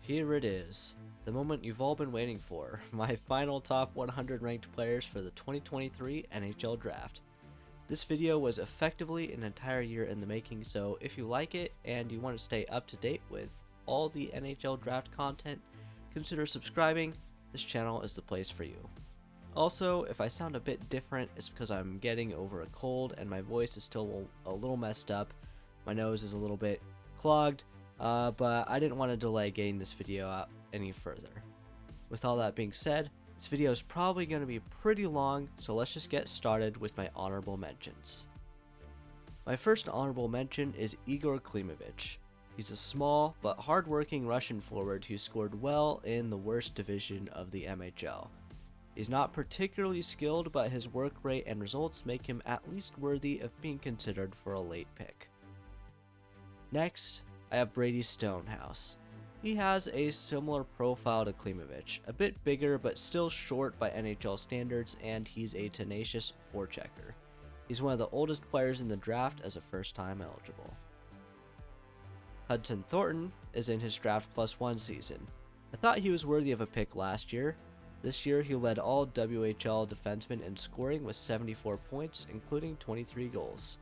Here it is, the moment you've all been waiting for, my final top 100 ranked players for the 2023 NHL Draft. This video was effectively an entire year in the making, so if you like it and you want to stay up to date with all the NHL Draft content, consider subscribing. This channel is the place for you. Also, if I sound a bit different, it's because I'm getting over a cold and my voice is still a little messed up. My nose is a little bit clogged, but I didn't want to delay getting this video out any further. With all that being said, this video is probably going to be pretty long, so let's just get started with my honorable mentions. My first honorable mention is Igor Klimovich. He's a small but hard-working Russian forward who scored well in the worst division of the NHL. He's not particularly skilled, but his work rate and results make him at least worthy of being considered for a late pick. Next, I have Brady Stonehouse. He has a similar profile to Klimovich, a bit bigger but still short by NHL standards, and he's a tenacious forechecker. He's one of the oldest players in the draft as a first-time eligible. Hudson Thornton is in his Draft Plus One season. I thought he was worthy of a pick last year. This year he led all WHL defensemen in scoring with 74 points, including 23 goals.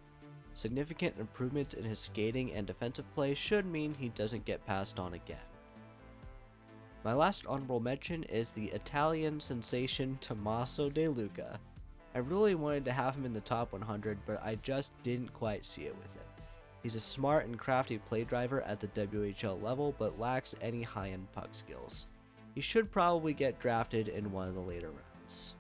Significant improvements in his skating and defensive play should mean he doesn't get passed on again. My last honorable mention is the Italian sensation Tommaso De Luca. I really wanted to have him in the top 100, but I just didn't quite see it with him. He's a smart and crafty play driver at the WHL level, but lacks any high-end puck skills. He should probably get drafted in one of the later rounds.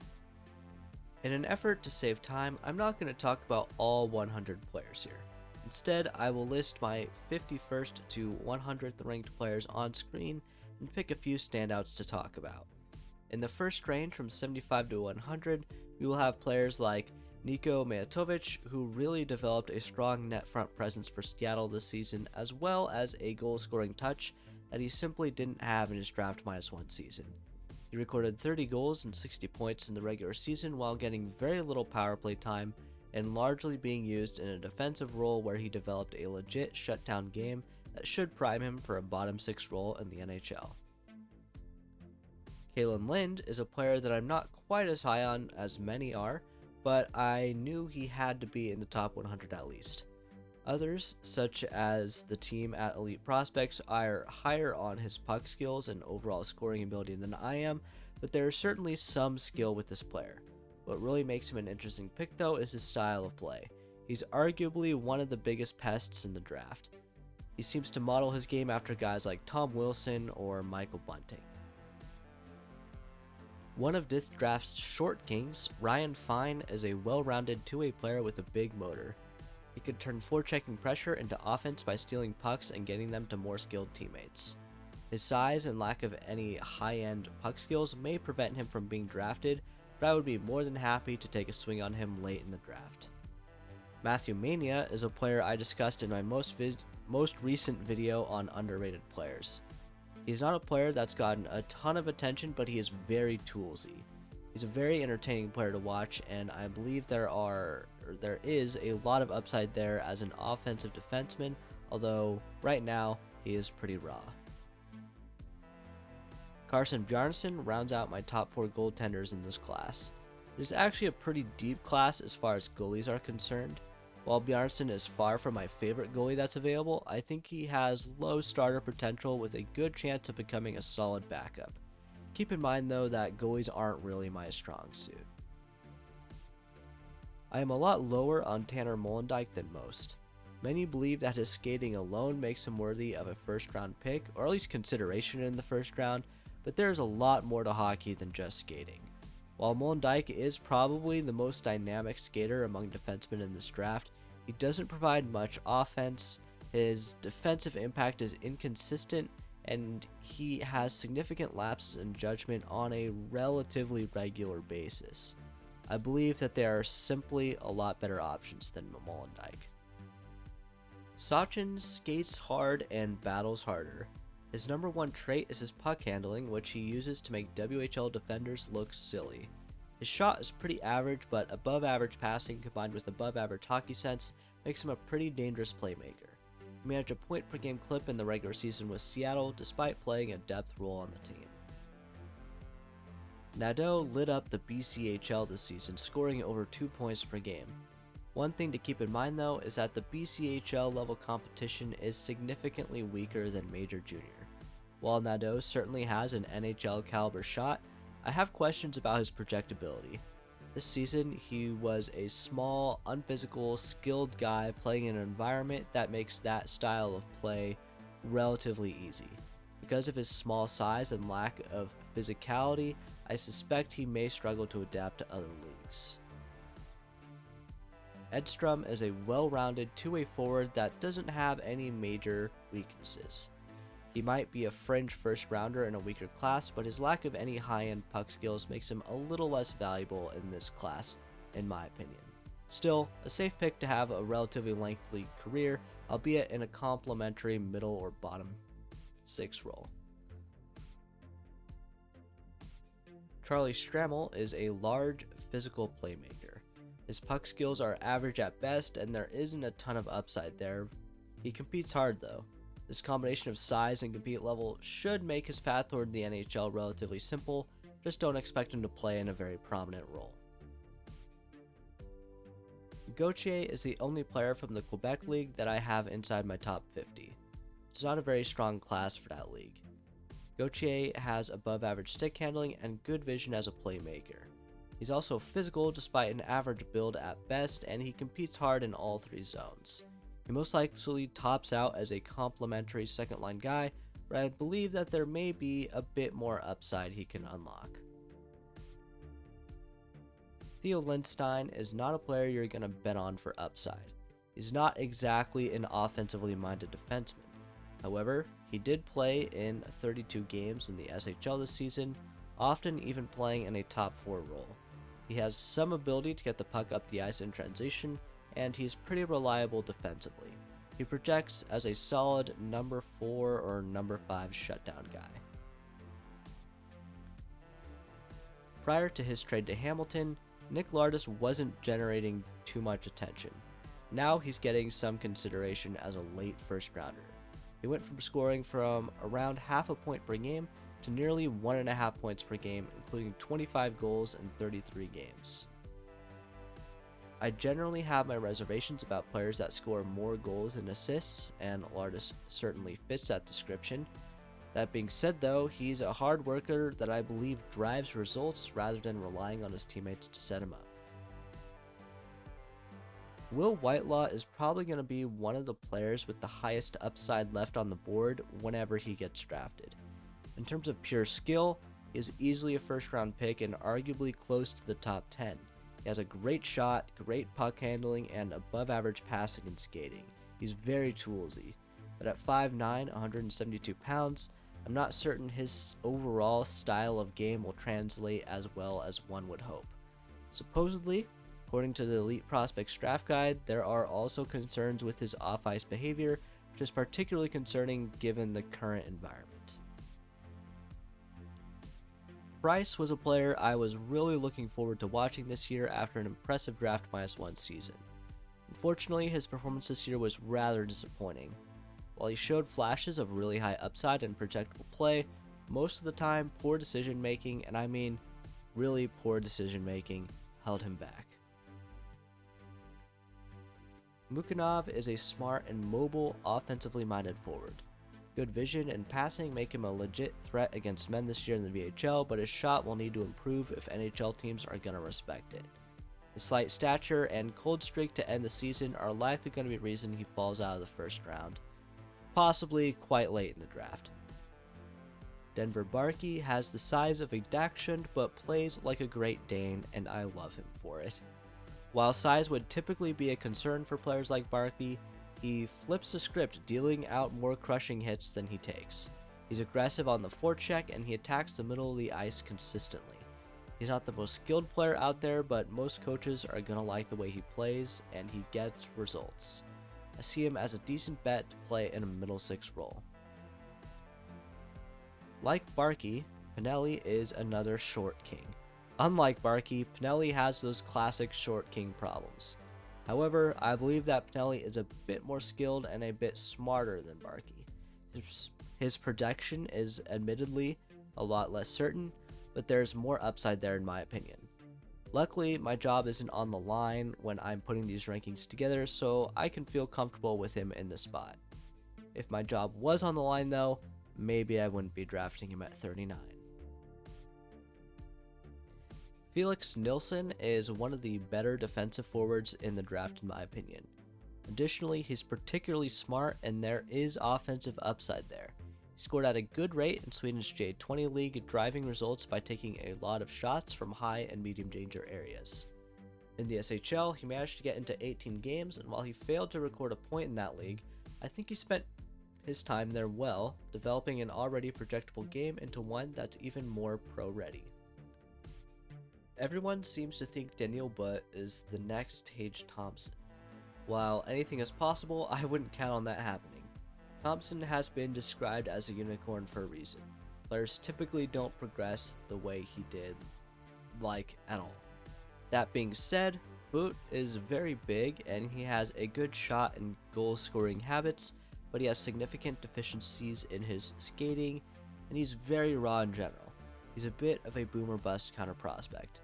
In an effort to save time, I'm not going to talk about all 100 players here. Instead, I will list my 51st to 100th ranked players on screen and pick a few standouts to talk about. In the first range from 75 to 100, we will have players like Nico Mayatovic, who really developed a strong net front presence for Seattle this season, as well as a goal-scoring touch that he simply didn't have in his Draft -1 season. He recorded 30 goals and 60 points in the regular season while getting very little power play time and largely being used in a defensive role where he developed a legit shutdown game that should prime him for a bottom 6 role in the NHL. Kalan Lind is a player that I'm not quite as high on as many are, but I knew he had to be in the top 100 at least. Others, such as the team at Elite Prospects, are higher on his puck skills and overall scoring ability than I am, but there is certainly some skill with this player. What really makes him an interesting pick though is his style of play. He's arguably one of the biggest pests in the draft. He seems to model his game after guys like Tom Wilson or Michael Bunting. One of this draft's short kings, Ryan Fine, is a well-rounded two-way player with a big motor. He could turn forechecking pressure into offense by stealing pucks and getting them to more skilled teammates. His size and lack of any high-end puck skills may prevent him from being drafted, but I would be more than happy to take a swing on him late in the draft. Matthew Mania is a player I discussed in my most recent video on underrated players. He's not a player that's gotten a ton of attention, but he is very toolsy. He's a very entertaining player to watch, and I believe there is a lot of upside there as an offensive defenseman, although right now he is pretty raw. Carson Bjarnasson rounds out my top 4 goaltenders in this class. It is actually a pretty deep class as far as goalies are concerned. While Bjarnasson is far from my favorite goalie that's available, I think he has low starter potential with a good chance of becoming a solid backup. Keep in mind though that goalies aren't really my strong suit. I am a lot lower on Timur Molendyk than most. Many believe that his skating alone makes him worthy of a first round pick, or at least consideration in the first round, but there is a lot more to hockey than just skating. While Molendyk is probably the most dynamic skater among defensemen in this draft, he doesn't provide much offense, his defensive impact is inconsistent, and he has significant lapses in judgment on a relatively regular basis. I believe that there are simply a lot better options than Molendyk. Sawchyn skates hard and battles harder. His number one trait is his puck handling, which he uses to make WHL defenders look silly. His shot is pretty average, but above average passing combined with above average hockey sense makes him a pretty dangerous playmaker. He managed a point per game clip in the regular season with Seattle despite playing a depth role on the team. Nadeau lit up the BCHL this season, scoring over 2 points per game. One thing to keep in mind though is that the BCHL level competition is significantly weaker than Major Junior. While Nadeau certainly has an NHL caliber shot, I have questions about his projectability. This season, he was a small, unphysical, skilled guy playing in an environment that makes that style of play relatively easy. Because of his small size and lack of physicality, I suspect he may struggle to adapt to other leagues. Edstrom is a well-rounded two-way forward that doesn't have any major weaknesses. He might be a fringe first rounder in a weaker class, but his lack of any high-end puck skills makes him a little less valuable in this class, in my opinion. Still, a safe pick to have a relatively lengthy career, albeit in a complementary middle or bottom 6 role. Charlie Stramel is a large, physical playmaker. His puck skills are average at best, and there isn't a ton of upside there. He competes hard though. This combination of size and compete level should make his path toward the NHL relatively simple, just don't expect him to play in a very prominent role. Gauthier is the only player from the Quebec League that I have inside my top 50. It's not a very strong class for that league. Gauthier has above average stick handling and good vision as a playmaker. He's also physical despite an average build at best, and he competes hard in all 3 zones. He most likely tops out as a complimentary second line guy, but I believe that there may be a bit more upside he can unlock. Theo Lindstein is not a player you're going to bet on for upside. He's not exactly an offensively minded defenseman. However, he did play in 32 games in the SHL this season, often even playing in a top 4 role. He has some ability to get the puck up the ice in transition, and he's pretty reliable defensively. He projects as a solid number 4 or number 5 shutdown guy. Prior to his trade to Hamilton, Nick Lardis wasn't generating too much attention. Now he's getting some consideration as a late first rounder. He went from scoring from around half a point per game to nearly 1.5 points per game, including 25 goals in 33 games. I generally have my reservations about players that score more goals than assists, and Lardis certainly fits that description. That being said though, he's a hard worker that I believe drives results rather than relying on his teammates to set him up. Will Whitelaw is probably going to be one of the players with the highest upside left on the board whenever he gets drafted. In terms of pure skill, he is easily a first round pick and arguably close to the top 10. He has a great shot, great puck handling, and above average passing and skating. He's very toolsy, but at 5'9", 172 pounds, I'm not certain his overall style of game will translate as well as one would hope. Supposedly, according to the Elite Prospects Draft Guide, there are also concerns with his off-ice behavior, which is particularly concerning given the current environment. Price was a player I was really looking forward to watching this year after an impressive draft -1 season. Unfortunately, his performance this year was rather disappointing. While he showed flashes of really high upside and projectable play, most of the time poor decision making, and I mean really poor decision making, held him back. Mukhanov is a smart and mobile, offensively minded forward. Good vision and passing make him a legit threat against men this year in the VHL, but his shot will need to improve if NHL teams are going to respect it. His slight stature and cold streak to end the season are likely going to be a reason he falls out of the first round, possibly quite late in the draft. Denver Barkey has the size of a Dachshund but plays like a Great Dane, and I love him for it. While size would typically be a concern for players like Barkey, he flips the script, dealing out more crushing hits than he takes. He's aggressive on the forecheck, and he attacks the middle of the ice consistently. He's not the most skilled player out there, but most coaches are going to like the way he plays, and he gets results. I see him as a decent bet to play in a middle 6 role. Like Barkey, Pinelli is another short king. Unlike Barkey, Pinelli has those classic short king problems. However, I believe that Pinelli is a bit more skilled and a bit smarter than Barkey. His projection is admittedly a lot less certain, but there's more upside there in my opinion. Luckily, my job isn't on the line when I'm putting these rankings together, so I can feel comfortable with him in this spot. If my job was on the line though, maybe I wouldn't be drafting him at 39. Felix Nilsson is one of the better defensive forwards in the draft in my opinion. Additionally, he's particularly smart and there is offensive upside there. He scored at a good rate in Sweden's J20 League, driving results by taking a lot of shots from high and medium danger areas. In the SHL, he managed to get into 18 games, and while he failed to record a point in that league, I think he spent his time there well, developing an already projectable game into one that's even more pro-ready. Everyone seems to think Daniil But is the next Tage Thompson. While anything is possible, I wouldn't count on that happening. Thompson has been described as a unicorn for a reason. Players typically don't progress the way he did, at all. That being said, But is very big and he has a good shot and goal scoring habits, but he has significant deficiencies in his skating, and he's very raw in general. He's a bit of a boomer bust kind of prospect.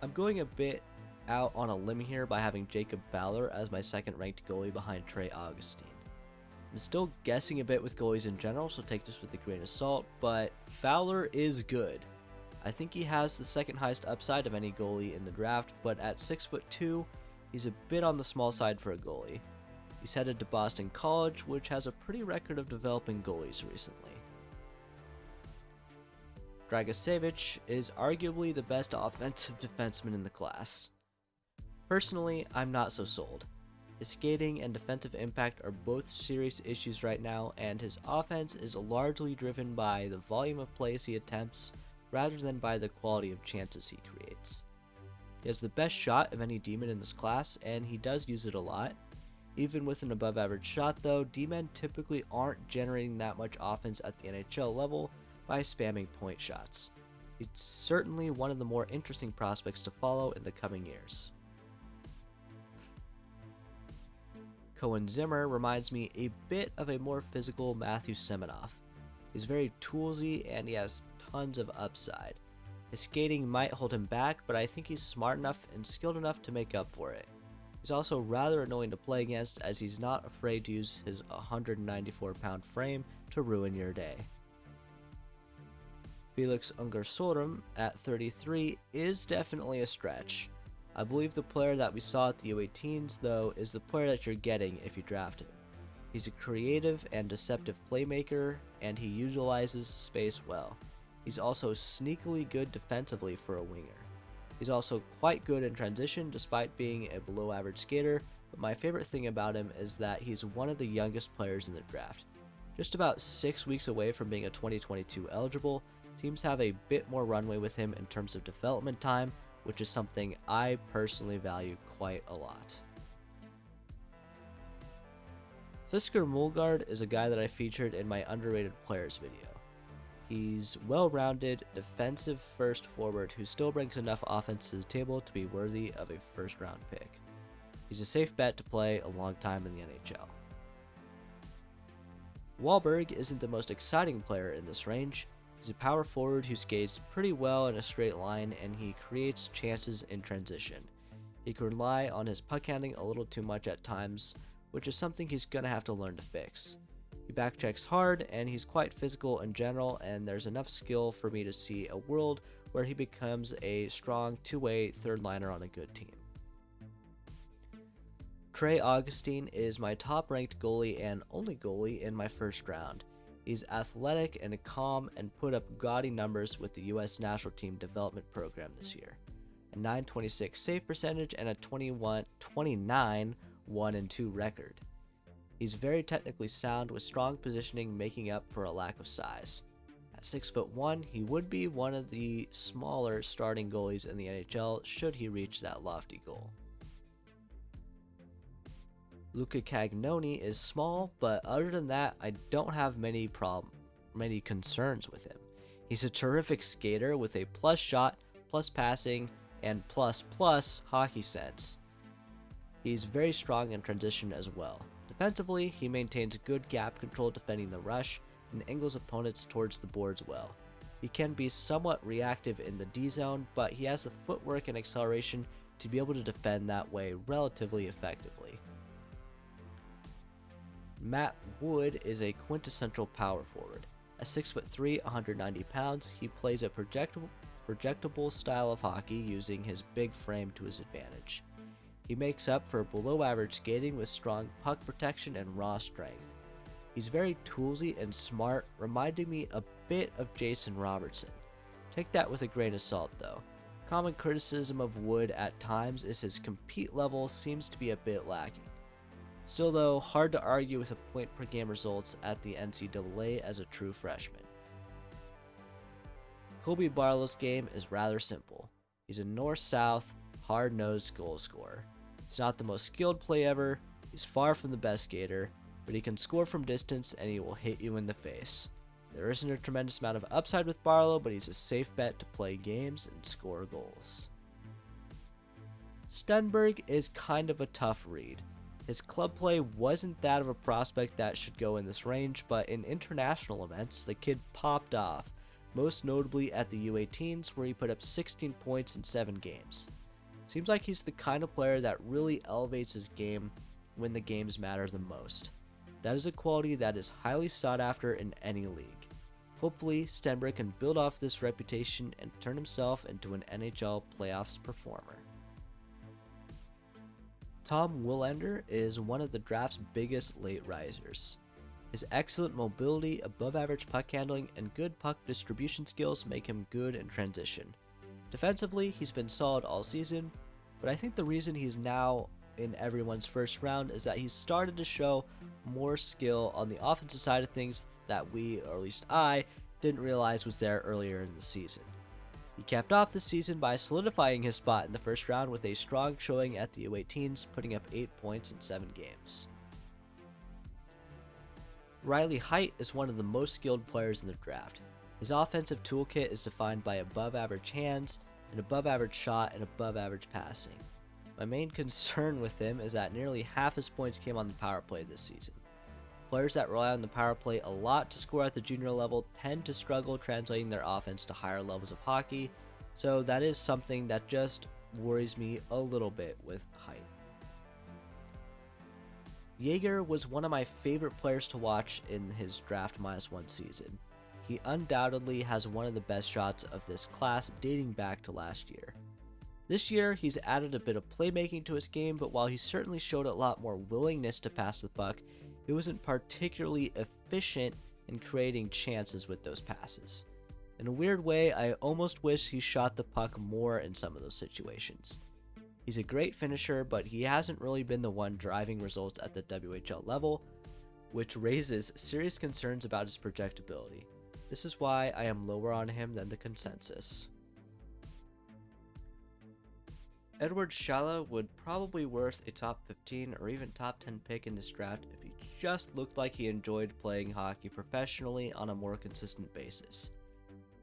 I'm going a bit out on a limb here by having Jacob Fowler as my second ranked goalie behind Trey Augustine. I'm still guessing a bit with goalies in general, so take this with a grain of salt, but Fowler is good. I think he has the second highest upside of any goalie in the draft, but at 6'2", he's a bit on the small side for a goalie. He's headed to Boston College, which has a pretty record of developing goalies recently. Dragicevic is arguably the best offensive defenseman in the class. Personally, I'm not so sold. His skating and defensive impact are both serious issues right now, and his offense is largely driven by the volume of plays he attempts rather than by the quality of chances he creates. He has the best shot of any D-man in this class, and he does use it a lot. Even with an above average shot though, D-men typically aren't generating that much offense at the NHL level by spamming point shots. He's certainly one of the more interesting prospects to follow in the coming years. Koehn Ziemmer reminds me a bit of a more physical Matthew Semenoff. He's very toolsy and he has tons of upside. His skating might hold him back, but I think he's smart enough and skilled enough to make up for it. He's also rather annoying to play against as he's not afraid to use his 194-pound frame to ruin your day. Felix Nilsson at 33 is definitely a stretch. I believe the player that we saw at the U18s, though, is the player that you're getting if you draft him. He's a creative and deceptive playmaker, and he utilizes space well. He's also sneakily good defensively for a winger. He's also quite good in transition despite being a below average skater, but my favorite thing about him is that he's one of the youngest players in the draft. Just about 6 weeks away from being a 2022 eligible, teams have a bit more runway with him in terms of development time, which is something I personally value quite a lot. Fisker Mulgaard is a guy that I featured in my underrated players video. He's well-rounded, defensive-first forward who still brings enough offense to the table to be worthy of a first-round pick. He's a safe bet to play a long time in the NHL. Wahlberg isn't the most exciting player in this range. He's a power forward who skates pretty well in a straight line and he creates chances in transition. He can rely on his puck handling a little too much at times, which is something he's going to have to learn to fix. He backchecks hard and he's quite physical in general, and there's enough skill for me to see a world where he becomes a strong two-way third liner on a good team. Trey Augustine is my top ranked goalie and only goalie in my first round. He's athletic and calm and put up gaudy numbers with the US national team development program this year. A .926 save percentage and a 29 1-2 record. He's very technically sound with strong positioning making up for a lack of size. At 6'1", he would be one of the smaller starting goalies in the NHL should he reach that lofty goal. Luca Cagnoni is small, but other than that, I don't have many concerns with him. He's a terrific skater with a plus shot, plus passing, and plus hockey sense. He's very strong in transition as well. Defensively, he maintains good gap control defending the rush and angles opponents towards the boards well. He can be somewhat reactive in the D zone, but he has the footwork and acceleration to be able to defend that way relatively effectively. Matt Wood is a quintessential power forward. At 6'3", 190 pounds, he plays a projectable style of hockey using his big frame to his advantage. He makes up for below average skating with strong puck protection and raw strength. He's very toolsy and smart, reminding me a bit of Jason Robertson. Take that with a grain of salt though. Common criticism of Wood at times is his compete level seems to be a bit lacking. Still though, hard to argue with a point per game results at the NCAA as a true freshman. Colby Barlow's game is rather simple. He's a north-south, hard-nosed goal scorer. He's not the most skilled play ever, he's far from the best skater, but he can score from distance and he will hit you in the face. There isn't a tremendous amount of upside with Barlow, but he's a safe bet to play games and score goals. Stenberg is kind of a tough read. His club play wasn't that of a prospect that should go in this range, but in international events, the kid popped off, most notably at the U18s where he put up 16 points in 7 games. Seems like he's the kind of player that really elevates his game when the games matter the most. That is a quality that is highly sought after in any league. Hopefully, Stenberg can build off this reputation and turn himself into an NHL playoffs performer. Tom Willander is one of the draft's biggest late risers. His excellent mobility, above-average puck handling, and good puck distribution skills make him good in transition. Defensively, he's been solid all season, but I think the reason he's now in everyone's first round is that he's started to show more skill on the offensive side of things that we, or at least I, didn't realize was there earlier in the season. He capped off the season by solidifying his spot in the first round with a strong showing at the U18s, putting up 8 points in 7 games. Riley Heidt is one of the most skilled players in the draft. His offensive toolkit is defined by above-average hands, an above-average shot, and above-average passing. My main concern with him is that nearly half his points came on the power play this season. Players that rely on the power play a lot to score at the junior level tend to struggle translating their offense to higher levels of hockey, so that is something that just worries me a little bit with Heidt. Yager was one of my favorite players to watch in his draft -1 season. He undoubtedly has one of the best shots of this class dating back to last year. This year, he's added a bit of playmaking to his game, but while he certainly showed a lot more willingness to pass the puck, he wasn't particularly efficient in creating chances with those passes. In a weird way, I almost wish he shot the puck more in some of those situations. He's a great finisher, but he hasn't really been the one driving results at the WHL level, which raises serious concerns about his projectability. This is why I am lower on him than the consensus. Eduard Sale would probably worth a top 15 or even top 10 pick in this draft if he just looked like he enjoyed playing hockey professionally on a more consistent basis.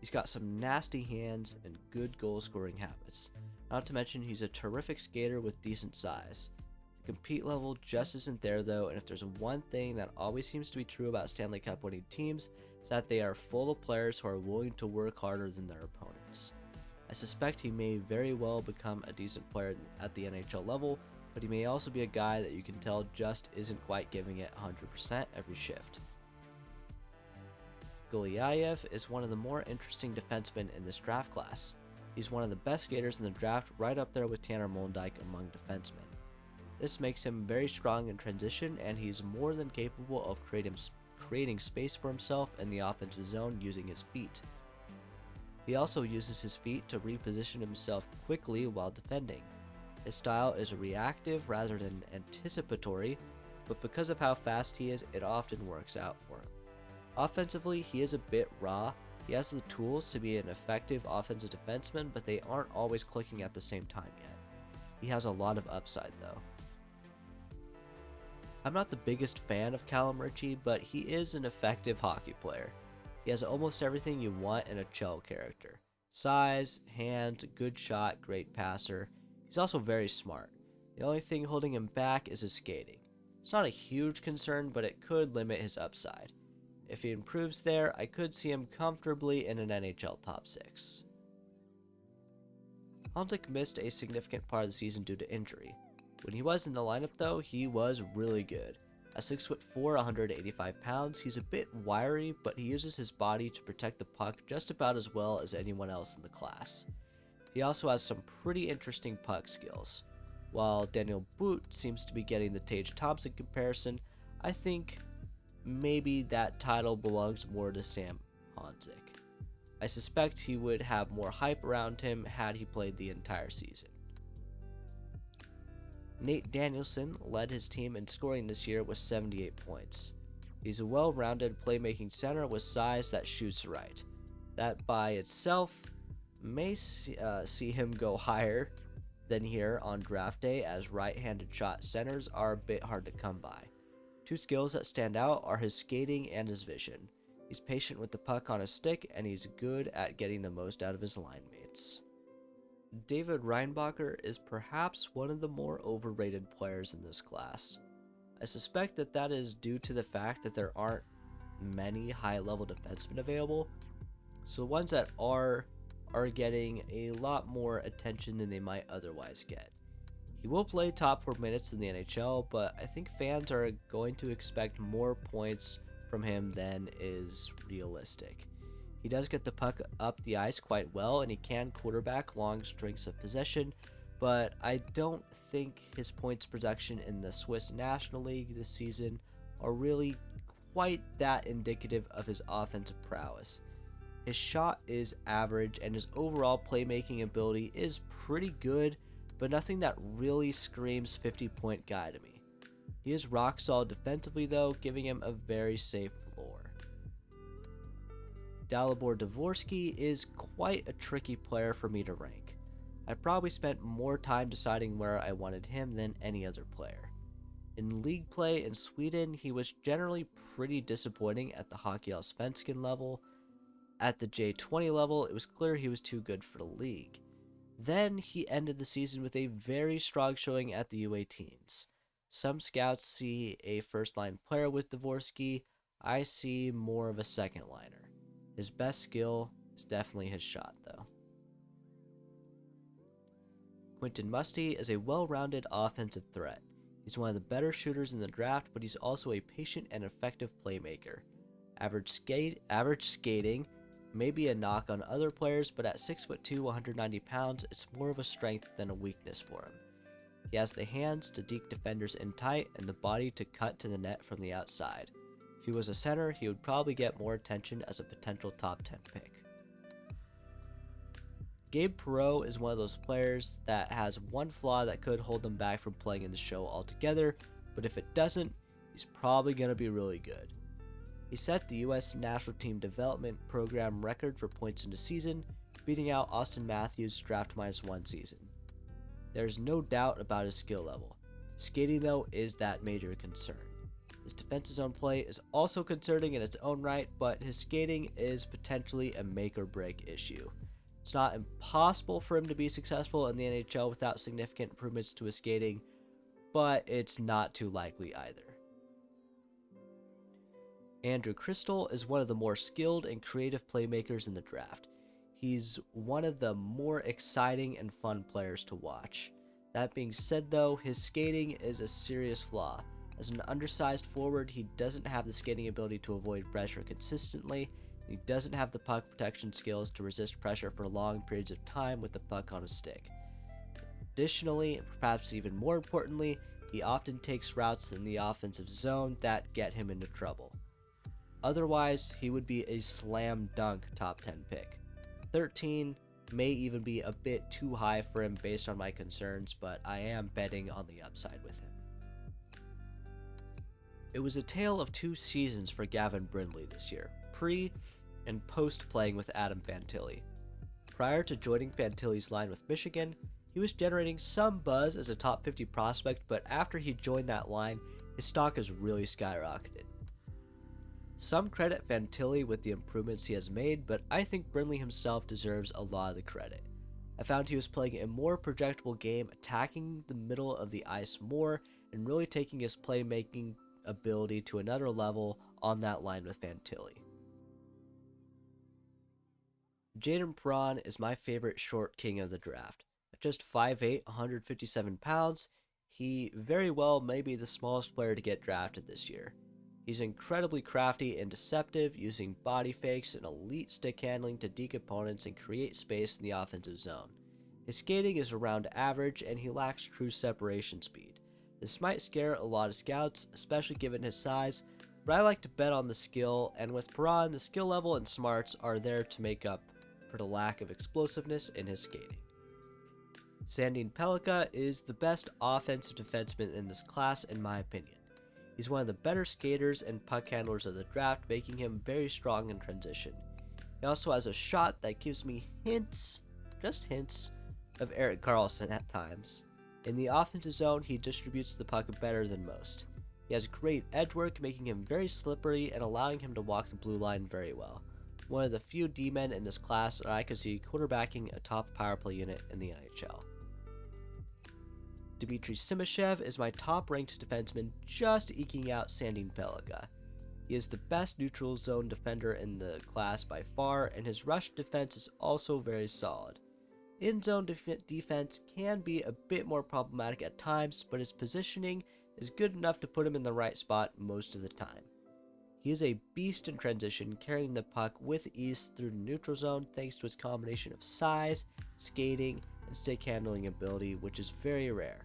He's got some nasty hands and good goal scoring habits. Not to mention he's a terrific skater with decent size. The compete level just isn't there though, and if there's one thing that always seems to be true about Stanley Cup winning teams, it's that they are full of players who are willing to work harder than their opponents. I suspect he may very well become a decent player at the NHL level, but he may also be a guy that you can tell just isn't quite giving it 100% every shift. Gulyayev is one of the more interesting defensemen in this draft class. He's one of the best skaters in the draft, right up there with Tanner Molendyk among defensemen. This makes him very strong in transition, and he's more than capable of creating space for himself in the offensive zone using his feet. He also uses his feet to reposition himself quickly while defending. His style is reactive rather than anticipatory, but because of how fast he is, it often works out for him. Offensively, he is a bit raw. He has the tools to be an effective offensive defenseman, but they aren't always clicking at the same time yet. He has a lot of upside though. I'm not the biggest fan of Calum Ritchie, but he is an effective hockey player. He has almost everything you want in a Chell character. Size, hands, good shot, great passer. He's also very smart. The only thing holding him back is his skating. It's not a huge concern, but it could limit his upside. If he improves there, I could see him comfortably in an NHL top 6. Molendyk missed a significant part of the season due to injury. When he was in the lineup though, he was really good. At 6'4", 185 pounds, he's a bit wiry, but he uses his body to protect the puck just about as well as anyone else in the class. He also has some pretty interesting puck skills. While Daniil But seems to be getting the Tage Thompson comparison, I think maybe that title belongs more to Sam Honzik. I suspect he would have more hype around him had he played the entire season. Nate Danielson led his team in scoring this year with 78 points. He's a well-rounded playmaking center with size that shoots right. That by itself may see him go higher than here on draft day, as right-handed shot centers are a bit hard to come by. Two skills that stand out are his skating and his vision. He's patient with the puck on his stick, and he's good at getting the most out of his line mates. David Reinbacher is perhaps one of the more overrated players in this class. I suspect that is due to the fact that there aren't many high-level defensemen available, so the ones that are getting a lot more attention than they might otherwise get. He will play top 4 minutes in the NHL, but I think fans are going to expect more points from him than is realistic. He does get the puck up the ice quite well, and he can quarterback long stretches of possession, but I don't think his points production in the Swiss National League this season are really quite that indicative of his offensive prowess. His shot is average, and his overall playmaking ability is pretty good, but nothing that really screams 50-point guy to me. He is rock solid defensively though, giving him a very safe floor. Dalibor Dvorsky is quite a tricky player for me to rank. I probably spent more time deciding where I wanted him than any other player. In league play in Sweden, he was generally pretty disappointing at the Hockeyallsvenskan level. At the J20 level, it was clear he was too good for the league. Then he ended the season with a very strong showing at the U18s. Some scouts see a first-line player with Dvorsky. I see more of a second-liner. His best skill is definitely his shot, though. Quentin Musty is a well-rounded offensive threat. He's one of the better shooters in the draft, but he's also a patient and effective playmaker. Average skating may be a knock on other players, but at 6'2", 190 pounds, it's more of a strength than a weakness for him. He has the hands to deke defenders in tight and the body to cut to the net from the outside. If he was a center, he would probably get more attention as a potential top 10 pick. Gabe Perreault is one of those players that has one flaw that could hold him back from playing in the show altogether, but if it doesn't, he's probably going to be really good. He set the U.S. National Team Development Program record for points in the season, beating out Austin Matthews' draft -1 season. There's no doubt about his skill level. Skating, though, is that major concern. His defensive zone play is also concerning in its own right, but his skating is potentially a make-or-break issue. It's not impossible for him to be successful in the NHL without significant improvements to his skating, but it's not too likely either. Andrew Crystal is one of the more skilled and creative playmakers in the draft. He's one of the more exciting and fun players to watch. That being said though, his skating is a serious flaw. As an undersized forward, he doesn't have the skating ability to avoid pressure consistently, and he doesn't have the puck protection skills to resist pressure for long periods of time with the puck on his stick. Additionally, and perhaps even more importantly, he often takes routes in the offensive zone that get him into trouble. Otherwise, he would be a slam dunk top 10 pick. 13 may even be a bit too high for him based on my concerns, but I am betting on the upside with him. It was a tale of 2 seasons for Gavin Brindley this year, pre and post playing with Adam Fantilli. Prior to joining Fantilli's line with Michigan, he was generating some buzz as a top 50 prospect, but after he joined that line, his stock has really skyrocketed. Some credit Fantilli with the improvements he has made, but I think Brindley himself deserves a lot of the credit. I found he was playing a more projectable game, attacking the middle of the ice more, and really taking his playmaking ability to another level on that line with Fantilli. Jayden Perron is my favorite short king of the draft. At just 5'8", 157 pounds, he very well may be the smallest player to get drafted this year. He's incredibly crafty and deceptive, using body fakes and elite stick handling to deke opponents and create space in the offensive zone. His skating is around average, and he lacks true separation speed. This might scare a lot of scouts, especially given his size, but I like to bet on the skill, and with Perron, the skill level and smarts are there to make up for the lack of explosiveness in his skating. Sandin Pellikka is the best offensive defenseman in this class in my opinion. He's one of the better skaters and puck handlers of the draft, making him very strong in transition. He also has a shot that gives me hints, just hints, of Erik Karlsson at times. In the offensive zone, he distributes the puck better than most. He has great edge work, making him very slippery and allowing him to walk the blue line very well. One of the few D-men in this class that I could see quarterbacking a top power play unit in the NHL. Dmitri Simashev is my top-ranked defenseman, just eking out Sandin Pellikka. He is the best neutral zone defender in the class by far, and his rush defense is also very solid. In-zone defense can be a bit more problematic at times, but his positioning is good enough to put him in the right spot most of the time. He is a beast in transition, carrying the puck with ease through the neutral zone thanks to his combination of size, skating, and stick handling ability, which is very rare.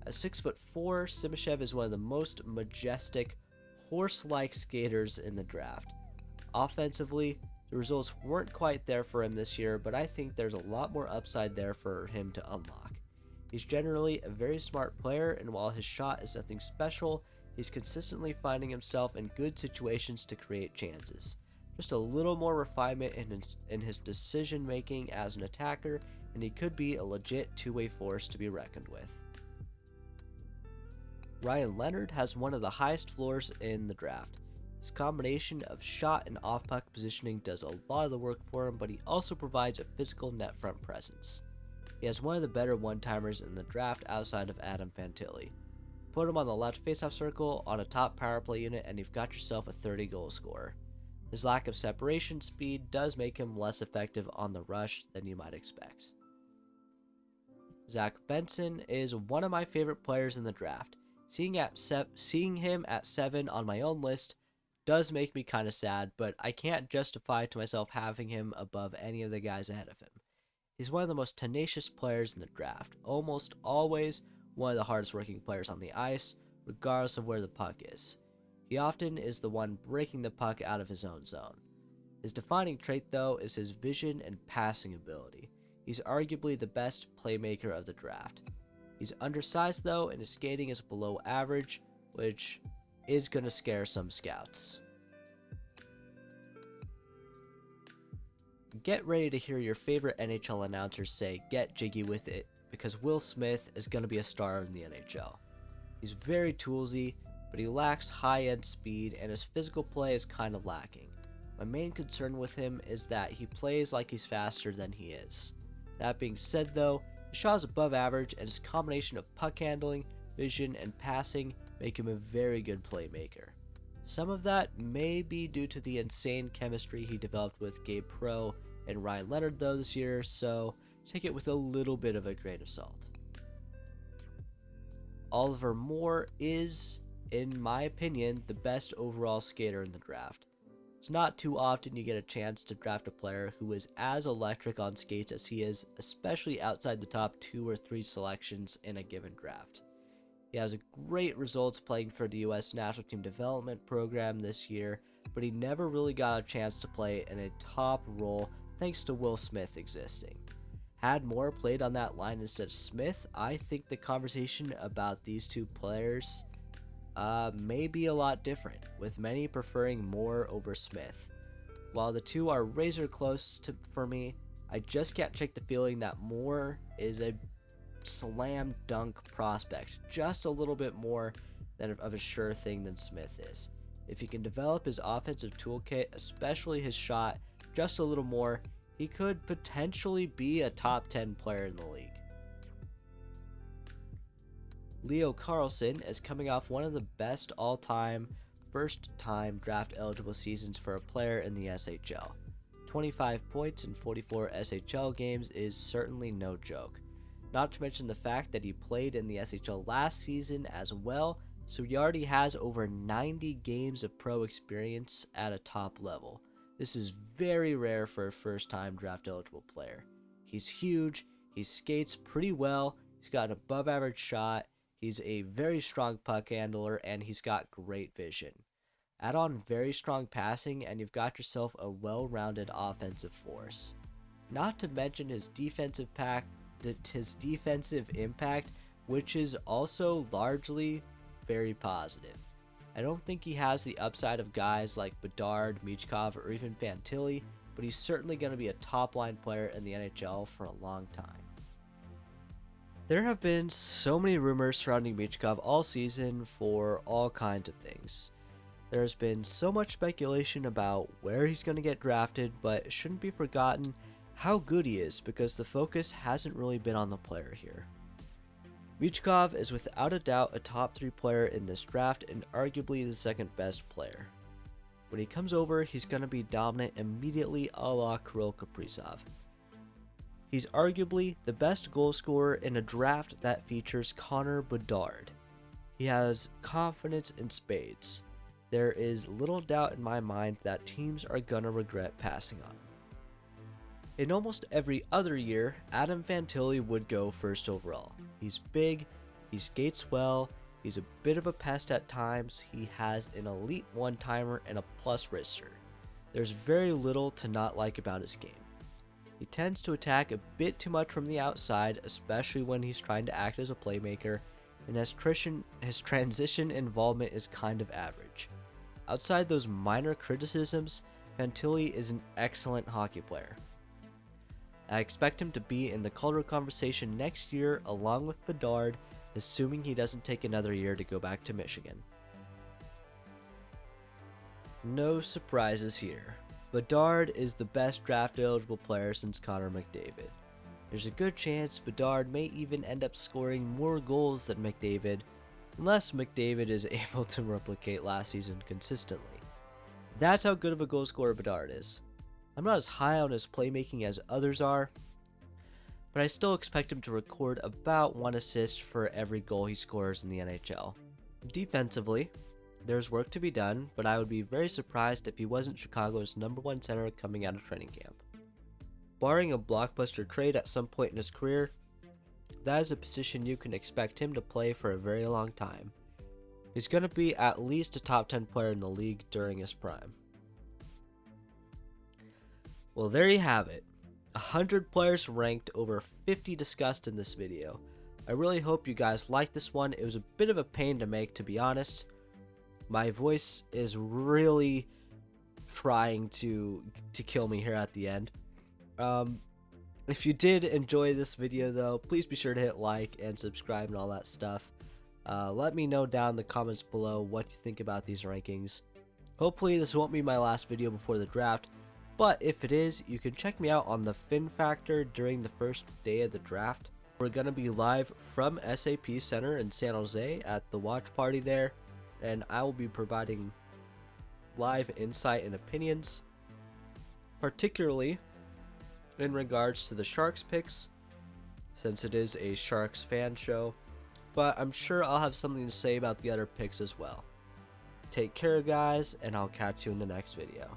At 6'4", Simashev is one of the most majestic, horse-like skaters in the draft. Offensively, the results weren't quite there for him this year, but I think there's a lot more upside there for him to unlock. He's generally a very smart player, and while his shot is nothing special, he's consistently finding himself in good situations to create chances. Just a little more refinement in his decision making as an attacker, and he could be a legit two-way force to be reckoned with. Ryan Leonard has one of the highest floors in the draft. His combination of shot and off-puck positioning does a lot of the work for him, but he also provides a physical net front presence. He has one of the better one-timers in the draft outside of Adam Fantilli. Put him on the left faceoff circle on a top power play unit and you've got yourself a 30-goal scorer. His lack of separation speed does make him less effective on the rush than you might expect. Zach Benson is one of my favorite players in the draft. Seeing him at 7 on my own list does make me kind of sad, but I can't justify to myself having him above any of the guys ahead of him. He's one of the most tenacious players in the draft, almost always one of the hardest working players on the ice, regardless of where the puck is. He often is the one breaking the puck out of his own zone. His defining trait, though, is his vision and passing ability. He's arguably the best playmaker of the draft. He's undersized, though, and his skating is below average, which is going to scare some scouts. Get ready to hear your favorite NHL announcers say, "Get jiggy with it," because Will Smith is going to be a star in the NHL. He's very toolsy, but he lacks high-end speed, and his physical play is kind of lacking. My main concern with him is that he plays like he's faster than he is. That being said, though, his shot is above average, and his combination of puck handling, vision, and passing make him a very good playmaker. Some of that may be due to the insane chemistry he developed with Gabe Perreault and Ryan Leonard, though, this year, so take it with a little bit of a grain of salt. Oliver Moore is, in my opinion, the best overall skater in the draft. It's not too often you get a chance to draft a player who is as electric on skates as he is, especially outside the top 2 or 3 selections in a given draft. He has great results playing for the US National Team Development Program this year, but he never really got a chance to play in a top role thanks to Will Smith existing. Had Moore played on that line instead of Smith, I think the conversation about these two players may be a lot different, with many preferring Moore over Smith. While the two are razor close for me, I just can't shake the feeling that Moore is a slam dunk prospect, just a little bit more of a sure thing than Smith is. If he can develop his offensive toolkit, especially his shot, just a little more, he could potentially be a top 10 player in the league. Leo Carlsson is coming off one of the best all-time first-time draft-eligible seasons for a player in the SHL. 25 points in 44 SHL games is certainly no joke. Not to mention the fact that he played in the SHL last season as well, so he already has over 90 games of pro experience at a top level. This is very rare for a first-time draft-eligible player. He's huge, he skates pretty well, he's got an above-average shot, he's a very strong puck handler, and he's got great vision. Add on very strong passing, and you've got yourself a well-rounded offensive force. Not to mention his defensive impact, which is also largely very positive. I don't think he has the upside of guys like Bedard, Michkov, or even Fantilli, but he's certainly going to be a top-line player in the NHL for a long time. There have been so many rumors surrounding Michkov all season for all kinds of things. There's been so much speculation about where he's going to get drafted, but it shouldn't be forgotten how good he is because the focus hasn't really been on the player here. Michkov is without a doubt a top 3 player in this draft and arguably the second best player. When he comes over, he's going to be dominant immediately a la Kirill Kaprizov. He's arguably the best goal scorer in a draft that features Connor Bedard. He has confidence in spades. There is little doubt in my mind that teams are going to regret passing on him. In almost every other year, Adam Fantilli would go first overall. He's big, he skates well, he's a bit of a pest at times, he has an elite one-timer and a plus wrister. There's very little to not like about his game. He tends to attack a bit too much from the outside, especially when he's trying to act as a playmaker, and his transition involvement is kind of average. Outside those minor criticisms, Fantilli is an excellent hockey player. I expect him to be in the Calder conversation next year along with Bedard, assuming he doesn't take another year to go back to Michigan. No surprises here. Bedard is the best draft-eligible player since Connor McDavid. There's a good chance Bedard may even end up scoring more goals than McDavid, unless McDavid is able to replicate last season consistently. That's how good of a goal scorer Bedard is. I'm not as high on his playmaking as others are, but I still expect him to record about 1 assist for every goal he scores in the NHL. Defensively, there's work to be done, but I would be very surprised if he wasn't Chicago's #1 center coming out of training camp. Barring a blockbuster trade at some point in his career, that is a position you can expect him to play for a very long time. He's going to be at least a top 10 player in the league during his prime. Well, there you have it. 100 players ranked, over 50 discussed in this video. I really hope you guys liked this one. It was a bit of a pain to make, to be honest. My voice is really trying to kill me here at the end. If you did enjoy this video though, please be sure to hit like and subscribe and all that stuff. Let me know down in the comments below what you think about these rankings. Hopefully this won't be my last video before the draft, but if it is, you can check me out on the Fin Factor during the first day of the draft. We're going to be live from SAP Center in San Jose at the watch party there, and I will be providing live insight and opinions, particularly in regards to the Sharks picks, since it is a Sharks fan show, but I'm sure I'll have something to say about the other picks as well. Take care, guys, and I'll catch you in the next video.